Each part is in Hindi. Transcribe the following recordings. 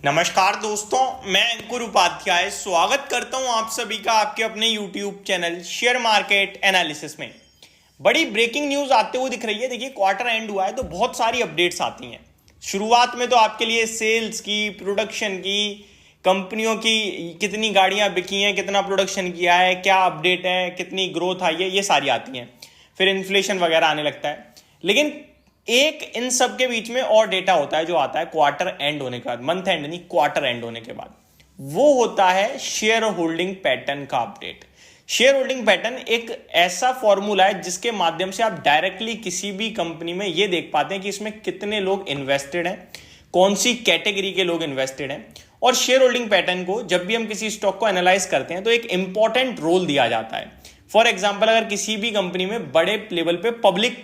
नमस्कार दोस्तों, मैं अंकुर उपाध्याय स्वागत करता हूं आप सभी का आपके अपने YouTube channel share market analysis में। बड़ी ब्रेकिंग न्यूज आते हुए दिख रही है। देखिए, क्वार्टर एंड हुआ है तो बहुत सारी अपडेट्स आती हैं। शुरुआत में तो आपके लिए सेल्स की, प्रोडक्शन की, कंपनियों की कितनी गाड़ियां बिकी हैं, कितना प्रोडक्शन किया है, क्या अपडेट है, कितनी ग्रोथ आई है, ये सारी आती हैं। फिर इन्फ्लेशन वगैरह आने लगता है। लेकिन एक इन सब के बीच में और डेटा होता है जो आता है क्वार्टर एंड होने के बाद, मंथ एंड नहीं, क्वार्टर एंड होने के बाद। वो होता है शेयर होल्डिंग पैटर्न का अपडेट। शेयर होल्डिंग पैटर्न एक ऐसा फॉर्मूला है जिसके माध्यम से आप डायरेक्टली किसी भी कंपनी में ये देख पाते हैं कि इसमें कितने लोग इन्वेस्टेड हैं, कौन सी कैटेगरी के लोग इन्वेस्टेड हैं। और शेयर होल्डिंग पैटर्न को जब भी हम किसी स्टॉक को एनालाइज करते हैं तो एक इंपॉर्टेंट रोल दिया जाता है। फॉर एग्जाम्पल, अगर किसी भी कंपनी में बड़े लेवल पे पब्लिक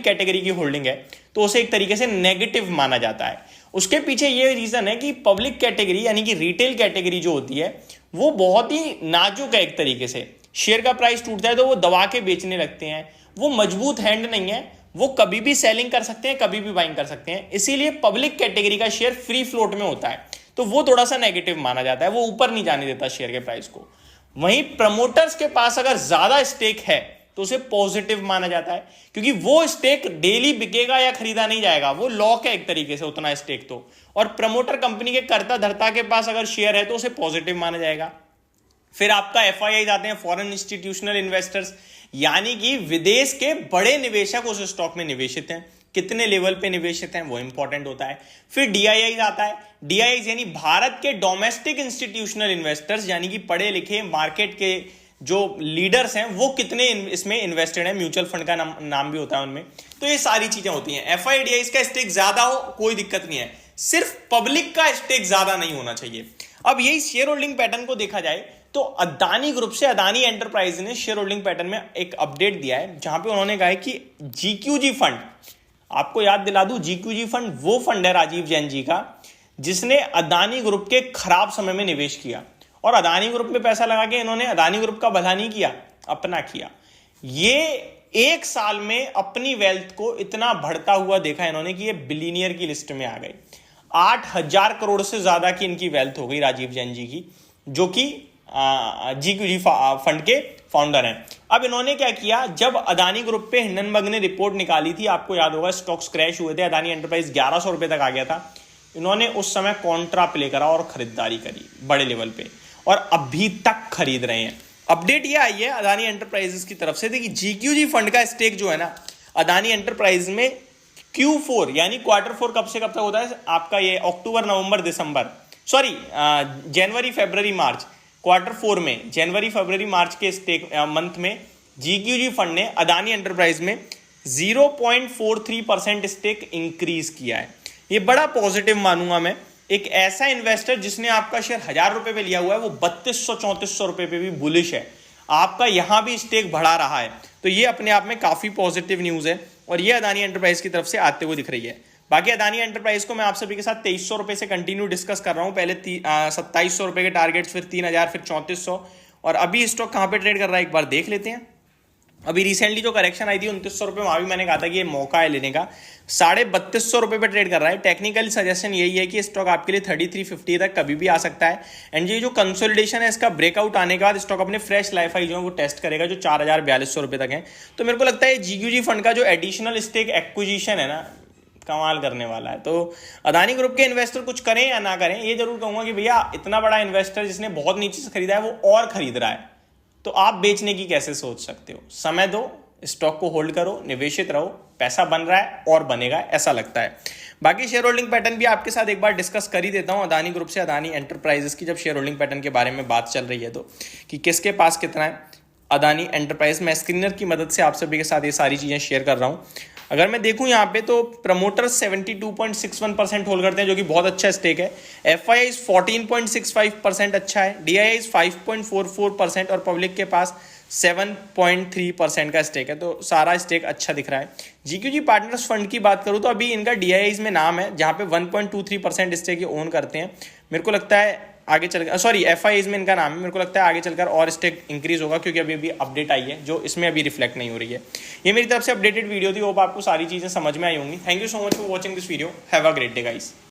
कैटेगरी की होल्डिंग है तो उसे एक तरीके से नेगेटिव माना जाता है। उसके पीछे ये रीजन है कि पब्लिक कैटेगरी यानी कि रिटेल कैटेगरी जो होती है वो बहुत ही नाजुक है। एक तरीके से शेयर का प्राइस टूटता है तो वो दबा के बेचने लगते हैं। वो मजबूत हैंड नहीं है, वो कभी भी सेलिंग कर सकते हैं, कभी भी बाइंग कर सकते हैं। इसीलिए पब्लिक कैटेगरी का शेयर फ्री फ्लोट में होता है तो वो थोड़ा सा नेगेटिव माना जाता है, वो ऊपर नहीं जाने देता शेयर के प्राइस को। वहीं प्रमोटर्स के पास अगर ज्यादा स्टेक है तो उसे पॉजिटिव माना जाता है, क्योंकि वो स्टेक डेली बिकेगा या खरीदा नहीं जाएगा, वो लॉक है एक तरीके से उतना स्टेक तो। और प्रमोटर कंपनी के कर्ता धर्ता के पास अगर शेयर है तो उसे पॉजिटिव माना जाएगा। फिर आपका एफआईआई आते हैं, फॉरेन इंस्टीट्यूशनल इन्वेस्टर्स, यानी कि विदेश के बड़े निवेशक उस स्टॉक में निवेशित हैं। कितने लेवल पे निवेशित हैं वो इंपॉर्टेंट होता है। फिर डीआईआई आता है। डीआईआई यानी भारत के डोमेस्टिक इंस्टीट्यूशनल इन्वेस्टर्स, यानी कि पढ़े लिखे मार्केट के जो लीडर्स हैं वो कितने इसमें इन्वेस्टेड हैं। म्यूचुअल फंड का नाम भी होता है उनमें। तो ये सारी चीजें होती हैं। एफआईडीआई का स्टेक ज्यादा हो कोई दिक्कत नहीं है, सिर्फ पब्लिक का स्टेक ज्यादा नहीं होना चाहिए। अब यही शेयर होल्डिंग पैटर्न को देखा जाए तो अदानी ग्रुप से अदानी एंटरप्राइज ने शेयर होल्डिंग पैटर्न में एक अपडेट दिया है जहां पे उन्होंने कहा है कि जीक्यूजी फंड, आपको याद दिला दूं, जीक्यूजी फंड वो फंड है राजीव जैन जी का जिसने अदानी ग्रुप के खराब समय में निवेश किया। और अदानी ग्रुप में पैसा लगा के इन्होंने अदानी ग्रुप का भला नहीं किया, अपना किया। ये एक साल में अपनी वेल्थ को इतना बढ़ता हुआ देखा इन्होंने कि ये बिलीनियर की लिस्ट में आ गए। 8,000 करोड़ से ज्यादा की इनकी वेल्थ हो गई राजीव जैन जी की, जो कि जीक्यूजी फंड के फाउंडर हैं। अब इन्होंने क्या किया, जब अदानी ग्रुप पे हिंडनबर्ग ने रिपोर्ट निकाली थी, आपको याद होगा स्टॉक्स क्रैश हुए थे, अदानी एंटरप्राइज 1100 रुपए तक आ गया था, इन्होंने उस समय कॉन्ट्रा प्ले करा और खरीदारी करी बड़े लेवल पे, और अभी तक खरीद रहे हैं। अपडेट ये आई है अदानी एंटरप्राइजेस की तरफ से कि जीक्यूजी फंड का स्टेक जो है ना अदानी एंटरप्राइज में Q4 यानी क्वार्टर 4 कब से कब तक होता है आपका, ये अक्टूबर नवंबर दिसंबर, सॉरी जनवरी फरवरी मार्च, क्वार्टर 4 में जनवरी फरवरी मार्च के स्टेक मंथ में जीक्यूजी फंड ने अदानी एंटरप्राइज में 0.43% स्टेक इंक्रीज किया है। ये बड़ा पॉजिटिव मानूंगा मैं। एक ऐसा इन्वेस्टर जिसने आपका शेयर 1,000 रुपए पे लिया हुआ है वो 3200-3400 रुपए पे भी बुलिश है, आपका यहां भी स्टेक बढ़ा रहा है, तो ये अपने आप में काफी पॉजिटिव न्यूज है और ये अदानी एंटरप्राइज की तरफ से आते हुए दिख रही है। बाकी अदानी एंटरप्राइज को मैं आप सभी के साथ 2300 रुपए से कंटिन्यू डिस्कस कर रहा हूं। पहले 2700 रुपए के टारगेट्स, फिर 3000, फिर 3400, और अभी स्टॉक कहां पे ट्रेड कर रहा है एक बार देख लेते हैं। अभी रिसेंटली जो करेक्शन आई थी 2900 रुपए, वहां भी मैंने कहा था कि ये मौका है लेने का। 3250 रुपए पे ट्रेड कर रहा है। टेक्निकल सजेशन यही है कि स्टॉक आपके लिए 3350 तक कभी भी आ सकता है। एंड ये जो कंसोलिडेशन है इसका ब्रेकआउट आने के बाद स्टॉक अपने फ्रेश लाइफ हाई जो है वो टेस्ट करेगा, जो 4042 रुपए तक है। तो मेरे को लगता है जीक्यूजी फंड का जो एडिशनल स्टेक एक्विजिशन है ना, कमाल करने वाला है। तो अदानी ग्रुप के इन्वेस्टर कुछ करें या ना करें, ये जरूर कहूंगा कि भैया इतना बड़ा इन्वेस्टर जिसने बहुत नीचे से खरीदा है वो और खरीद रहा है, तो आप बेचने की कैसे सोच सकते हो। समय दो, स्टॉक को होल्ड करो, निवेशित रहो, पैसा बन रहा है और बनेगा ऐसा लगता है। बाकी शेयर होल्डिंग पैटर्न भी आपके साथ एक बार डिस्कस कर ही देता हूं अदानी ग्रुप से अदानी एंटरप्राइजेस की, जब शेयर होल्डिंग पैटर्न के बारे में बात चल रही है तो, कि किसके पास कितना है अदानी एंटरप्राइज। मैं स्क्रीनर की मदद से आप सभी के साथ ये सारी चीजें शेयर कर रहा हूं। अगर मैं देखूं यहाँ पे तो प्रमोटर्स 72.61% होल्ड करते हैं, जो कि बहुत अच्छा स्टेक है। एफआईआई 14.65% अच्छा है। डीआईआई 5.44% और पब्लिक के पास 7.3% का स्टेक है। तो सारा स्टेक अच्छा दिख रहा है। जीक्यूजी पार्टनर्स फंड की बात करूं तो अभी इनका डीआईआई में नाम है जहां पे 1.23% स्टेक ये ओन करते हैं। मेरे को लगता है आगे चलकर, सॉरी एफआईआईज में इनका नाम है, मेरे को लगता है आगे चलकर और स्टेक इंक्रीज होगा, क्योंकि अभी अपडेट आई है जो इसमें अभी रिफ्लेक्ट नहीं हो रही है। ये मेरी तरफ से अपडेटेड वीडियो थी, होप आपको सारी चीजें समझ में आई होंगी। Thank you so much for watching this video. Have a great day guys.